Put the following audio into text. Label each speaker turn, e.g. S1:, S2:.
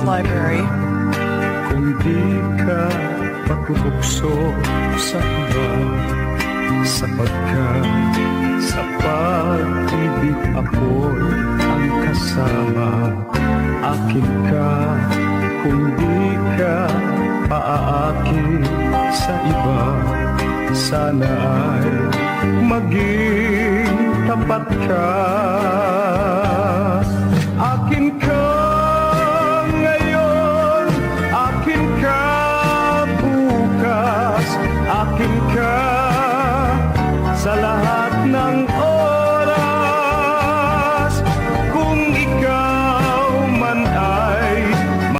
S1: Library.
S2: Kung di ka pagpupukso sa iba, sapagkat sa pag-ibig ako'y ang kasama. Akin ka kung di ka paaakin sa iba, sana ay maging tapat ka.